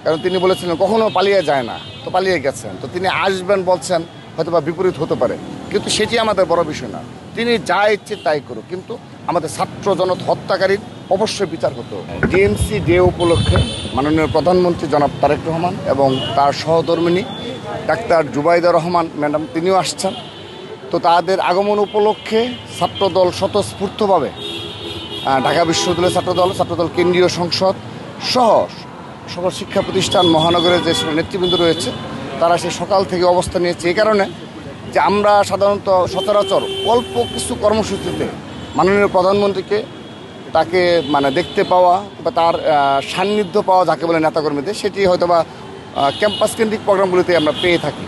কারণ তিনি বলেছিলেন কখনো পালিয়ে যায় না, তো পালিয়ে গেছেন। তো তিনি আসবেন বলছেন, হয়তো বা বিপরীত হতে পারে, কিন্তু সেটি আমাদের বড় বিষয় না। তিনি যা ইচ্ছে তাই করুক, কিন্তু আমাদের ছাত্র জনতা হত্যাকারীর অবশ্যই বিচার হতে হবে। ডিএমসি ডে উপলক্ষে মাননীয় প্রধানমন্ত্রী জনাব তারেক রহমান এবং তার সহধর্মিণী ডাক্তার জুবাইদা রহমান ম্যাডাম তিনিও আসছেন। তো তাদের আগমন উপলক্ষে ছাত্রদল স্বতঃস্ফূর্তভাবে ঢাকা বিশ্ববিদ্যালয় ছাত্রদল কেন্দ্রীয় সংসদ সহ সকল শিক্ষা প্রতিষ্ঠান মহানগরের যে নেতৃবৃন্দ রয়েছে তারা সেই সকাল থেকে অবস্থান নিয়েছে। এই কারণে যে আমরা সাধারণত সচরাচর অল্প কিছু কর্মসূচিতে মাননীয় প্রধানমন্ত্রীকে তাকে দেখতে পাওয়া বা তার সান্নিধ্য পাওয়া যাকে বলে নেতাকর্মীদের, সেটি হয়তো বা ক্যাম্পাস কেন্দ্রিক প্রোগ্রামগুলিতে আমরা পেয়ে থাকি।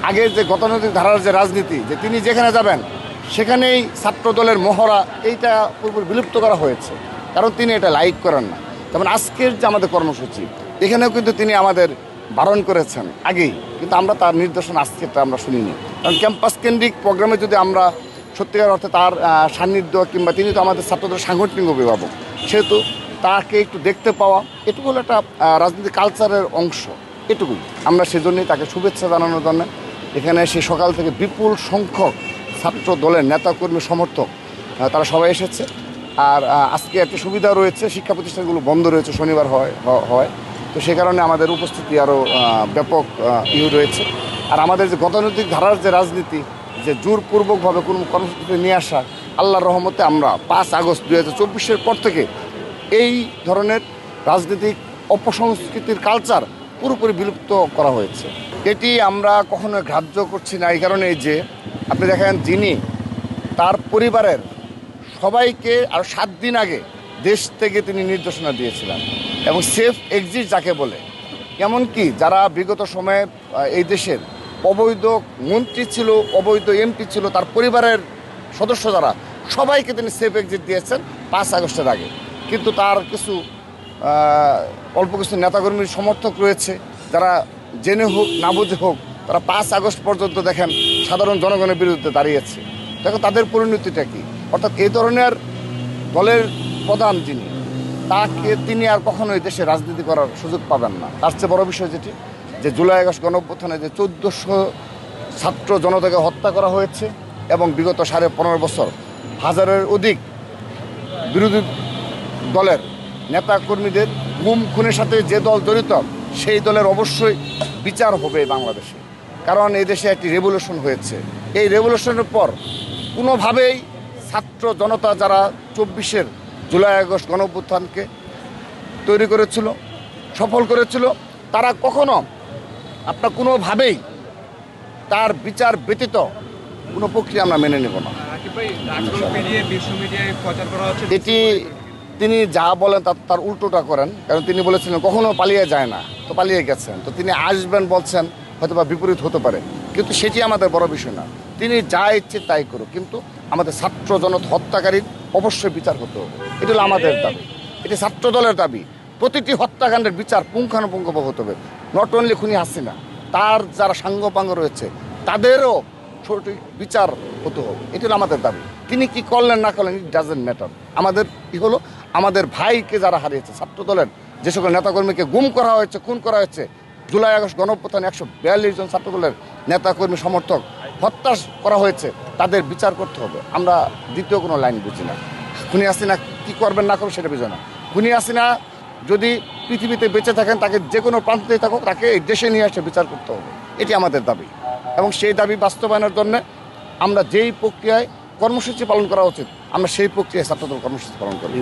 আগের যে গতানুগতিক ধারার যে রাজনীতি, যে তিনি যেখানে যাবেন সেখানেই ছাত্র দলের মহড়া, এইটা পুরোপুরি বিলুপ্ত করা হয়েছে, কারণ তিনি এটা লাইক করেন না। যেমন আজকের যে আমাদের কর্মসূচি, এখানেও কিন্তু তিনি আমাদের বারণ করেছেন আগেই, কিন্তু আমরা তার নির্দেশনা আজকেরটা আমরা শুনিনি। কারণ ক্যাম্পাস কেন্দ্রিক প্রোগ্রামে যদি আমরা সত্যিকার অর্থে তার সান্নিধ্য, কিংবা তিনি তো আমাদের ছাত্রদের সাংগঠনিক অভিভাবক, সেহেতু তাকে একটু দেখতে পাওয়া এটুকু হলো একটা রাজনীতি কালচারের অংশ। এটুকুই আমরা সেজন্যই তাকে শুভেচ্ছা জানানোর জন্য এখানে সে সকাল থেকে বিপুল সংখ্যক ছাত্র দলের নেতাকর্মী সমর্থক তারা সবাই এসেছে। আর আজকে একটা সুবিধা রয়েছে, শিক্ষা প্রতিষ্ঠানগুলো বন্ধ রয়েছে, শনিবার হয়, তো সে কারণে আমাদের উপস্থিতি আরও ব্যাপক রয়েছে। আর আমাদের যে গতানুগতিক ধারার যে রাজনীতি, যে জোরপূর্বকভাবে কোনো কর্মসূচিতে নিয়ে আসা, আল্লাহর রহমতে আমরা 5 আগস্ট 2024 পর থেকে এই ধরনের রাজনৈতিক অপসংস্কৃতির কালচার পুরোপুরি বিলুপ্ত করা হয়েছে। এটি আমরা কখনো গ্রাহ্য করছি না। এই কারণে যে আপনি দেখেন, যিনি তার পরিবারের সবাইকে আর 7 দিন আগে দেশ থেকে তিনি নির্দেশনা দিয়েছিলেন, এবং সেফ এক্সিট যাকে বলে, এমনকি যারা বিগত সময়ে এই দেশের অবৈধ মন্ত্রী ছিল, অবৈধ এমপি ছিল, তার পরিবারের সদস্য যারা, সবাইকে তিনি সেফ এক্সিট দিয়েছেন 5 আগস্টের আগে। কিন্তু তার কিছু অল্প কিছু নেতাকর্মীর সমর্থক রয়েছে, যারা জেনে হোক না বুঝে হোক, তারা 5 আগস্ট পর্যন্ত দেখেন সাধারণ জনগণের বিরুদ্ধে দাঁড়িয়েছে। দেখো তাদের পরিণতিটা কী। অর্থাৎ এই ধরনের দলের প্রধান যিনি, তিনি আর কখনোই দেশে রাজনীতি করার সুযোগ পাবেন না। তার চেয়ে বড় বিষয় যেটি, যে জুলাই আগস্ট গণঅভ্যুত্থানে যে 1400 ছাত্র জনতাকে হত্যা করা হয়েছে, এবং বিগত 15.5 বছর 1000-এর অধিক বিরোধী দলের নেতাকর্মীদের গুম খুনের সাথে যে দল জড়িত, সেই দলের অবশ্যই বিচার হবে বাংলাদেশে। কারণ এই দেশে একটি রেভলিউশন হয়েছে। এই রেভলিউশনের পর কোনোভাবেই ছাত্র জনতা যারা 24-এর জুলাই আগস্ট গণঅভ্যুত্থানকে তৈরি করেছিল, সফল করেছিল, তারা কখনো কোনোভাবেই তার বিচার ব্যতীত কোনো প্রক্রিয়া আমরা মেনে নেব না। এটি তিনি যা বলেন তার উল্টোটা করেন, কারণ তিনি বলেছিলেন কখনো পালিয়ে যায় না, তো পালিয়ে গেছেন। তো তিনি আসবেন বলছেন, হয়তো বা বিপরীত হতে পারে, কিন্তু সেটি আমাদের বড় বিষয় না। তিনি যা ইচ্ছে তাই করুক, কিন্তু আমাদের ছাত্র জনতা হত্যাকারীর অবশ্যই বিচার হতে হবে। এটি হলো আমাদের দাবি, এটি ছাত্র দলের দাবি। প্রতিটি হত্যাকাণ্ডের বিচার পুঙ্খানুপুঙ্খভাবে হতে হবে। নট অনলি খুনি হাসিনা, তার যারা সাঙ্গপাঙ্গ রয়েছে তাদেরও সঠিক বিচার হতে হবে। এটি হলো আমাদের দাবি। তিনি কি করলেন না করলেন, ইট ডাজেন্ট ম্যাটার। আমাদের কি হলো, আমাদের ভাইকে যারা হারিয়েছে, ছাত্র দলের যে সকল নেতাকর্মীকে গুম করা হয়েছে, খুন করা হয়েছে, জুলাই আগস্ট গণঅভ্যুত্থানে 142 জন ছাত্র দলের নেতাকর্মী সমর্থক হত্যা করা হয়েছে, তাদের বিচার করতে হবে। আমরা দ্বিতীয় কোনো লাইন বুঝি না। খুনি হাসিনা কী করবেন না করবেন সেটা বুঝি না। খুনি হাসিনা যদি পৃথিবীতে বেঁচে থাকেন, তাকে যে কোনো প্রান্তেই থাকুক, তাকে এই দেশে নিয়ে এসে বিচার করতে হবে। এটি আমাদের দাবি, এবং সেই দাবি বাস্তবায়নের জন্য আমরা যেই প্রক্রিয়ায় কর্মসূচি পালন করা উচিত, আমরা সেই প্রক্রিয়ায় ছাত্রদল কর্মসূচি পালন করি।